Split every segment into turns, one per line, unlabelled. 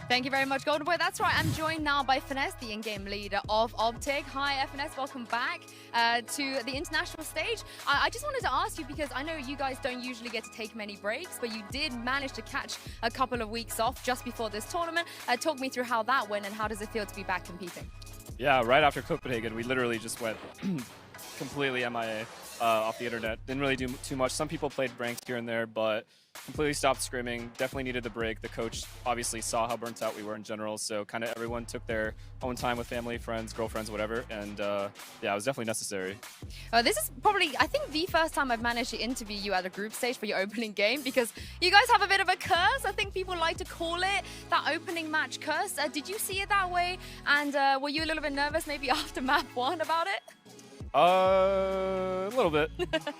Thank you very much, Golden Boy. That's right, I'm joined now by FNS, the in-game leader of Optic. Hi, FNS, welcome back to the international stage. I just wanted to ask you, because I know you guys don't usually get to take many breaks, but you did manage to catch a couple of weeks off just before this tournament. Talk me through how that went and how does it feel to be back competing?
Yeah, right after Copenhagen, we literally just went completely MIA off the internet. Didn't really do too much. Some people played ranked here and there, but completely stopped scrimming. Definitely needed the break. The coach obviously saw how burnt out we were in general, so kind of everyone took their own time with family, friends, girlfriends, whatever, and yeah, it was definitely necessary.
This is probably, I think, the first time I've managed to interview you at a group stage for your opening game, because you guys have a bit of a curse. I think people like to call it that opening match curse. Did you see it that way? And were you a little bit nervous maybe after map 1 about it?
A little bit,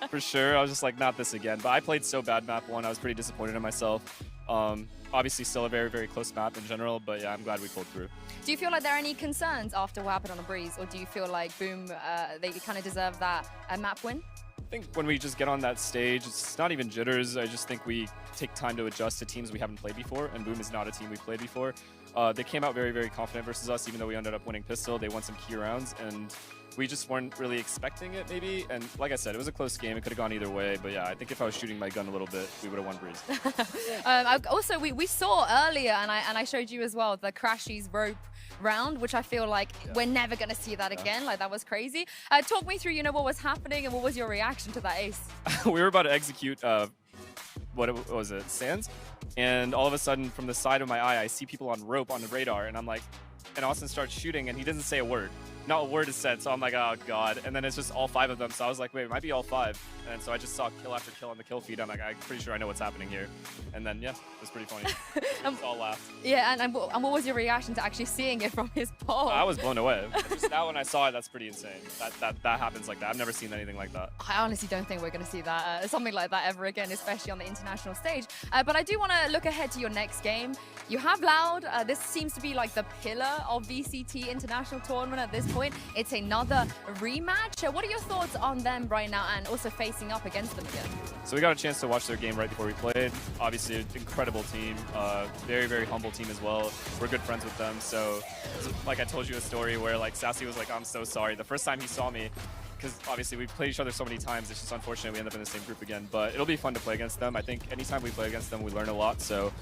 for sure. I was just like, not this again. But I played so bad map 1, I was pretty disappointed in myself. Obviously still a very, very close map in general, but yeah, I'm glad we pulled through.
Do you feel like there are any concerns after what happened on the Breeze, or do you feel like Boom, they kind of deserve that map win?
I think when we just get on that stage, it's not even jitters. I just think we take time to adjust to teams we haven't played before, and Boom is not a team we played before. They came out very, very confident versus us, even though we ended up winning Pistol. They won some key rounds, and we just weren't really expecting it, maybe. And like I said, it was a close game. It could have gone either way. But yeah, I think if I was shooting my gun a little bit, we would have won Breeze.
Also, we saw earlier, and I showed you as well, the Crashies rope round, which I feel like we're never going to see that again. Like, that was crazy. Talk me through, what was happening and what was your reaction to that ace?
We were about to execute, what was it, Sands? And all of a sudden, from the side of my eye, I see people on rope on the radar, and I'm like, and Austin starts shooting, and he doesn't say a word. Not a word is said, so I'm like, oh god. And then it's just all 5 of them, so I was like, wait, it might be all 5. And so I just saw kill after kill on the kill feed. I'm like, I'm pretty sure I know what's happening here. And then, yeah, it was pretty funny. Just all laughed.
Yeah, and what was your reaction to actually seeing it from his pole?
I was blown away. Just now when I saw it, that's pretty insane. That happens like that. I've never seen anything like that.
I honestly don't think we're going to see that something like that ever again, especially on the international stage. But I do want to look ahead to your next game. You have Loud. This seems to be like the pillar of VCT International Tournament at this point. It's another rematch. What are your thoughts on them right now, and also facing up against them again?
So we got a chance to watch their game right before we played. Obviously, an incredible team. Very, very humble team as well. We're good friends with them. So, like I told you a story where like Sassy was like, I'm so sorry. The first time he saw me, because obviously we've played each other so many times, it's just unfortunate we end up in the same group again. But it'll be fun to play against them. I think anytime we play against them, we learn a lot. So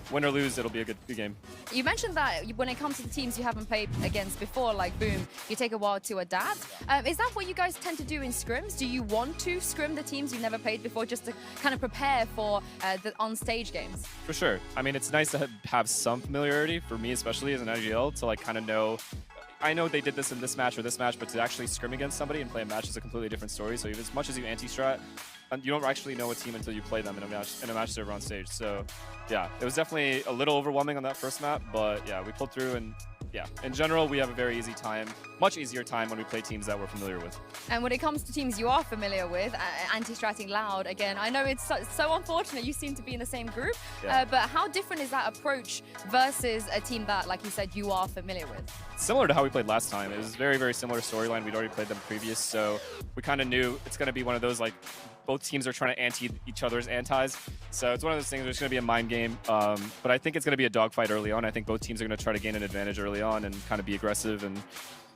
win or lose, it'll be a good game. You
mentioned that when it comes to the teams you haven't played against before, like Boom, you take a while to adapt. Is that what you guys tend to do in scrims? Do you want to scrim the teams you've never played before, just to kind of prepare for the on-stage games?
For sure. I mean, it's nice to have some familiarity, for me especially as an IGL, to like kind of know. I know they did this in this match or this match, but to actually scrim against somebody and play a match is a completely different story. So as much as you anti-strat, you don't actually know a team until you play them in a match server on stage. So yeah, it was definitely a little overwhelming on that first map, but yeah, we pulled through, and yeah, in general, we have a very easy time, much easier time when we play teams that we're familiar with.
And when it comes to teams you are familiar with, anti-stratting Loud, again, I know it's so unfortunate you seem to be in the same group, but how different is that approach versus a team that, like you said, you are familiar with?
Similar to how we played last time. It was very, very similar storyline. We'd already played them previous, so we kind of knew it's going to be one of those, like, both teams are trying to anti each other's antis. So it's one of those things where it's going to be a mind game. But I think it's going to be a dogfight early on. I think both teams are going to try to gain an advantage early on and kind of be aggressive. And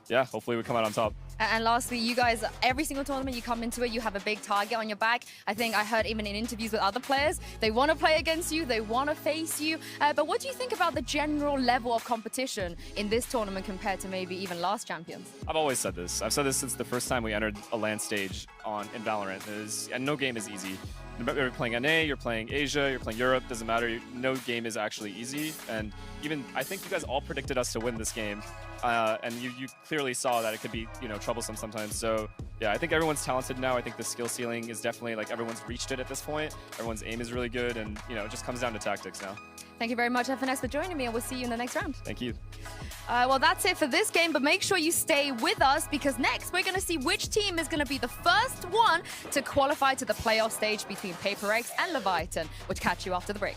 yeah, hopefully we come out on top.
And lastly, you guys, every single tournament you come into it, you have a big target on your back. I think I heard even in interviews with other players, they want to play against you, they want to face you. But what do you think about the general level of competition in this tournament compared to maybe even last champions?
I've always said this. I've said this since the first time we entered a LAN stage in Valorant. And no game is easy. You're playing NA, you're playing Asia, you're playing Europe, doesn't matter. No game is actually easy. And even, I think you guys all predicted us to win this game. And you clearly saw that it could be, troublesome sometimes. So yeah, I think everyone's talented now. I think the skill ceiling is definitely, like, everyone's reached it at this point. Everyone's aim is really good, and it just comes down to tactics now.
Thank you very much, FNS, for joining me, and we'll see you in the next round.
Thank you.
Well, that's it for this game, but make sure you stay with us, because next we're going to see which team is going to be the first one to qualify to the playoff stage between Paper X and Leviathan, which catch you after the break.